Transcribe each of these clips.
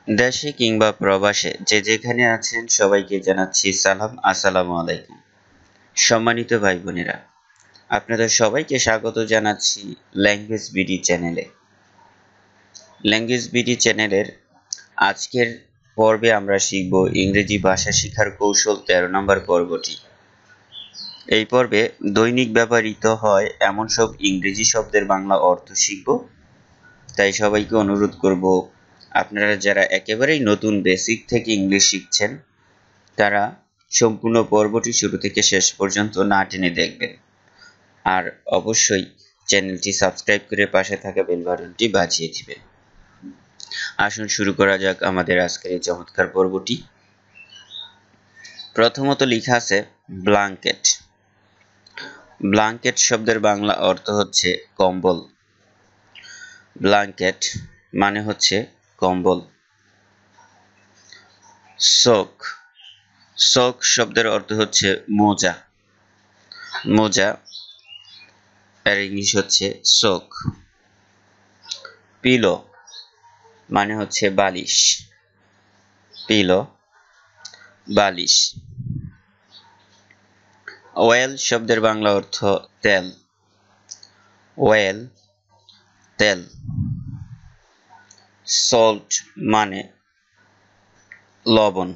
দেশে কিংবা প্রবাসে যে যেখানে আছেন সবাইকে জানাচ্ছি সালাম, আসসালামু আলাইকুম। সম্মানিত ভাই বোনেরা, আপনাদের সবাইকে স্বাগত জানাচ্ছি ল্যাঙ্গুয়েজ বিডি চ্যানেলে। ল্যাঙ্গুয়েজ বিডি চ্যানেলের আজকের পর্বে আমরা শিখব ইংরেজি ভাষা শেখার কৌশল ১৩ নম্বর পর্বটি। এই পর্বে দৈনিক ব্যবহৃত হয় এমন সব ইংরেজি শব্দের বাংলা অর্থ শিখব। তাই সবাইকে অনুরোধ করব, আপনারা যারা একেবারেই নতুন বেসিক থেকে ইংলিশ শিখছেন তারা সম্পূর্ণ পর্বটি শুরু থেকে শেষ পর্যন্ত না টেনে দেখবেন। আর অবশ্যই চ্যানেলটি সাবস্ক্রাইব করে পাশে থাকা বেল বাটনটি বাজিয়ে দিবেন। আসুন শুরু করা যাক আমাদের আজকের এই চমৎকার পর্বটি। প্রথমত লেখা আছে ব্ল্যাঙ্কেট। ব্ল্যাঙ্কেট শব্দের বাংলা অর্থ হচ্ছে কম্বল। ব্ল্যাঙ্কেট মানে হচ্ছে কম্বল। সোক। সোক শব্দের অর্থ হচ্ছে মোজা। মোজা এর ইংলিশ হচ্ছে সোক। পিলো মানে হচ্ছে বালিশ। পিলো, বালিশ। ওয়েল শব্দের বাংলা অর্থ তেল। ওয়েল, তেল। সল্ট মানে লবণ।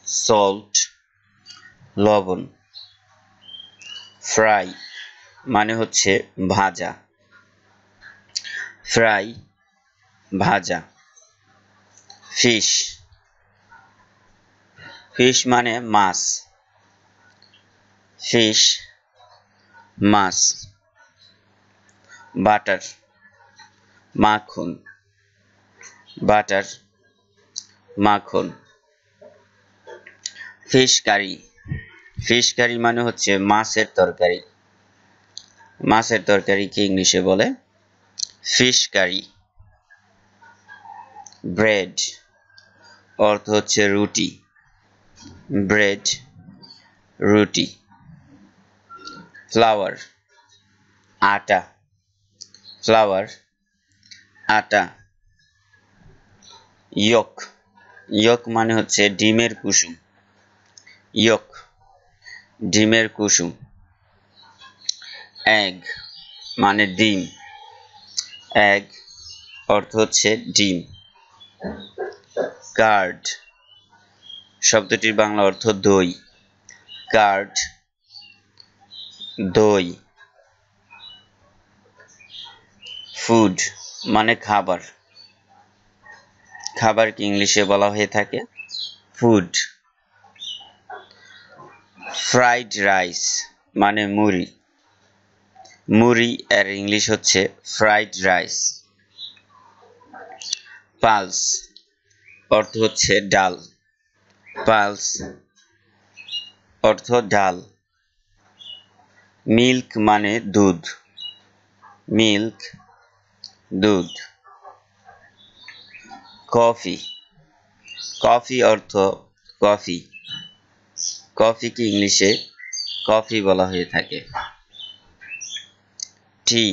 সল্ট, লবণ। ফ্রাই মানে হচ্ছে ভাজা। ফ্রাই, ভাজা। ফিশ। ফিশ মানে মাছ। ফিশ, মাছ। বাটার, মাখন। বাটার, মাখন। Fish curry. ফিশ কারি মানে হচ্ছে মাছের তরকারি। মাছের তরকারিকে ইংলিশে বলে ফিশ কারি। ব্রেড অর্থ হচ্ছে রুটি। ব্রেড, রুটি। ফ্লাওয়ার, আটা। ফ্লাওয়ার, আটা। ইয়ক। ইয়ক মানে হচ্ছে ডিমের কুসুম। ইয়ক, ডিমের কুসুম। এগ মানে ডিম। এগ অর্থ হচ্ছে ডিম। কার্ড শব্দটির বাংলা অর্থ দই। কার্ড, দই। ফুড মানে খাবার। খাবারকে ইংলিশে বলা হয়ে থাকে ফুড। ফ্রাইড রাইস মানে মুড়ি। মুড়ি এর ইংলিশ হচ্ছে ফ্রাইড রাইস। পালস অর্থ হচ্ছে ডাল। পালস অর্থ ডাল। মিল্ক মানে দুধ। মিল্ক, দুধ। কফি। কফি অর্থ কফি। কফিকে ইংলিশে কফি বলা হয়ে থাকে। টি।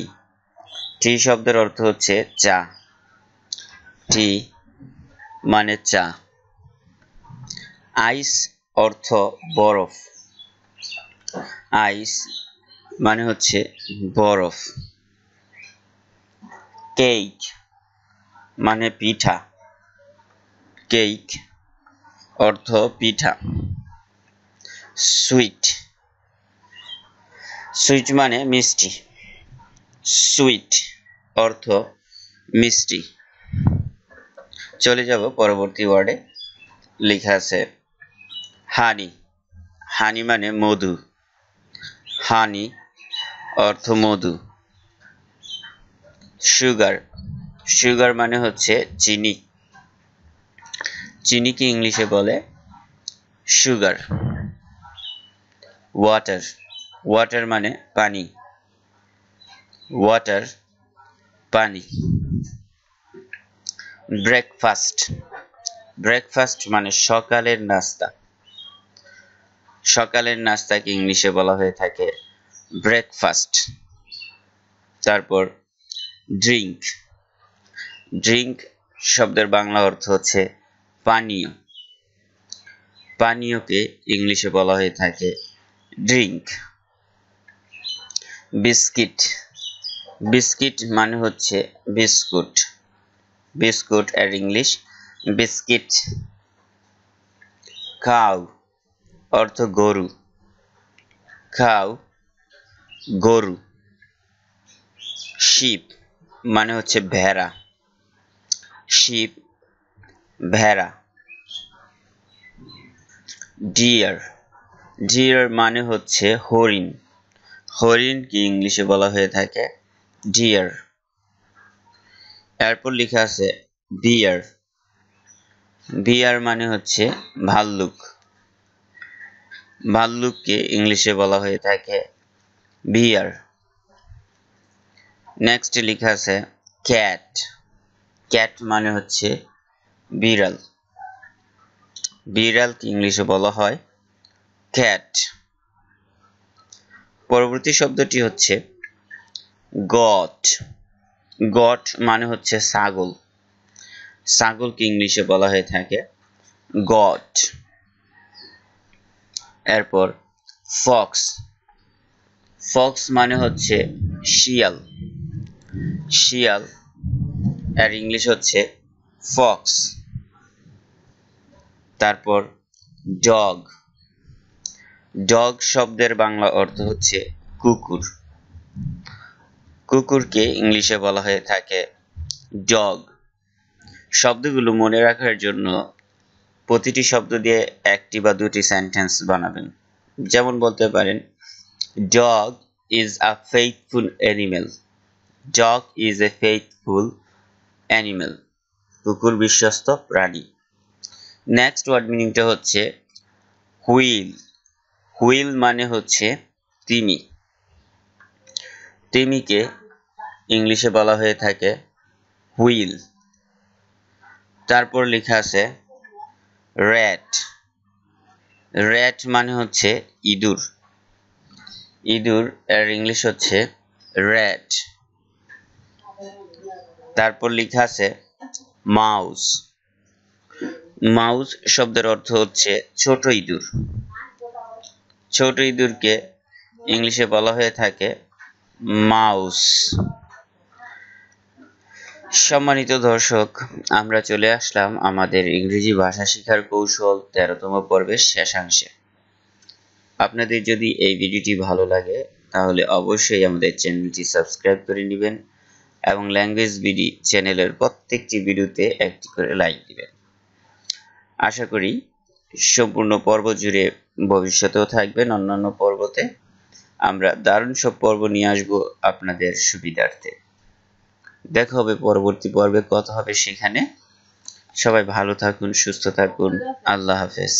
টি শব্দের অর্থ হচ্ছে চা। টি মানে চা। আইস অর্থ বরফ। আইস মানে হচ্ছে বরফ। কেক মানে পিঠা। কেক অর্থ পিঠা। সুইট। সুইট মানে মিষ্টি। সুইট অর্থ মিষ্টি। চলে যাব পরবর্তী ওয়ার্ডে। লেখা আছে হানি। হানি মানে মধু। হানি অর্থ মধু। সুগার। সুগার মানে হচ্ছে চিনি। চিনিকে ইংলিশে বলে সুগার। ওয়াটার। ওয়াটার মানে পানি। ওয়াটার, পানি। ব্রেকফাস্ট। ব্রেকফাস্ট মানে সকালের নাস্তা। সকালের নাস্তাকে ইংলিশে বলা হয়ে থাকে ব্রেকফাস্ট। তারপর ড্রিঙ্ক। ড্রিঙ্ক শব্দের বাংলা অর্থ হচ্ছে পানীয়। পানীয়কে ইংলিশে বলা হয়ে থাকে ড্রিঙ্ক। বিস্কিট, বিস্কিট মানে হচ্ছে বিস্কুট। বিস্কুট এর ইংলিশ বিস্কিট। কাউ অর্থ গরু, কাউ গরু। শিপ মানে হচ্ছে ভেড়া, শিপ ভেড়া। ডিয়ার, ডিয়ার মানে হচ্ছে হরিণ, হরিণকে ইংলিশে বলা হয়ে থাকে ডিয়ার। এরপর লেখা আছে বিয়ার, বিয়ার মানে হচ্ছে ভাল্লুক, ভাল্লুককে ইংলিশে বলা হয়ে থাকে বিয়ার। নেক্সট লেখা আছে ক্যাট, ক্যাট মানে হচ্ছে বিড়াল, বিড়ালকে ইংলিশে বলা হয় ক্যাট। পরবর্তী শব্দটি হচ্ছে গট, গট মানে হচ্ছে ছাগল, ছাগলকে ইংলিশে বলা হয়ে থাকে গট। এরপর ফক্স, ফক্স মানে হচ্ছে শিয়াল, শিয়াল এর ইংলিশ হচ্ছে ফক্স। তারপর ডগ, ডগ শব্দের বাংলা অর্থ হচ্ছে কুকুর, কুকুরকে ইংলিশে বলা হয়ে থাকে ডগ। শব্দগুলো মনে রাখার জন্য প্রতিটি শব্দ দিয়ে একটি বা দুটি সেন্টেন্স বানাবেন। যেমন বলতে পারেন dog is a faithful animal, dog is a faithful animal, কুকুর বিশ্বস্ত প্রাণী। নেক্সট ওয়ার্ড মিনিংটা হচ্ছে হুইল, হুইল মানে হচ্ছে তিমি, তিমিকে ইংলিশে বলা হয়ে থাকে হুইল। তারপর লেখা আছে র্যাট, র্যাট মানে হচ্ছে ইঁদুর, ইঁদুর এর ইংলিশ হচ্ছে র্যাট। তারপর লেখা আছে মাউস, মাউস শব্দের অর্থ হচ্ছে ছোট ইঁদুর, ছোট ইঁদুরকে ইংলিশে বলা হয়ে থাকে মাউস। সম্মানিত দর্শক, আমরা চলে আসলাম আমাদের ইংরেজি ভাষা শেখার কৌশল 13তম পর্বের শেষাংশে। আপনাদের যদি এই ভিডিওটি ভালো লাগে তাহলে অবশ্যই আমাদের চ্যানেলটি সাবস্ক্রাইব করে নেবেন এবং ল্যাঙ্গুয়েজ বিডি চ্যানেলের প্রত্যেকটি ভিডিওতে একটি করে লাইক দিবেন। আশা করি সম্পূর্ণ পর্ব জুড়ে ভবিষ্যতেও থাকবেন। অন্যান্য পর্বতে আমরা দারুণ সব পর্ব নিয়ে আসবো আপনাদের সুবিধার্থে। দেখা হবে পরবর্তী পর্বে, কথা হবে সেখানে। সবাই ভালো থাকুন, সুস্থ থাকুন। আল্লাহ হাফেজ।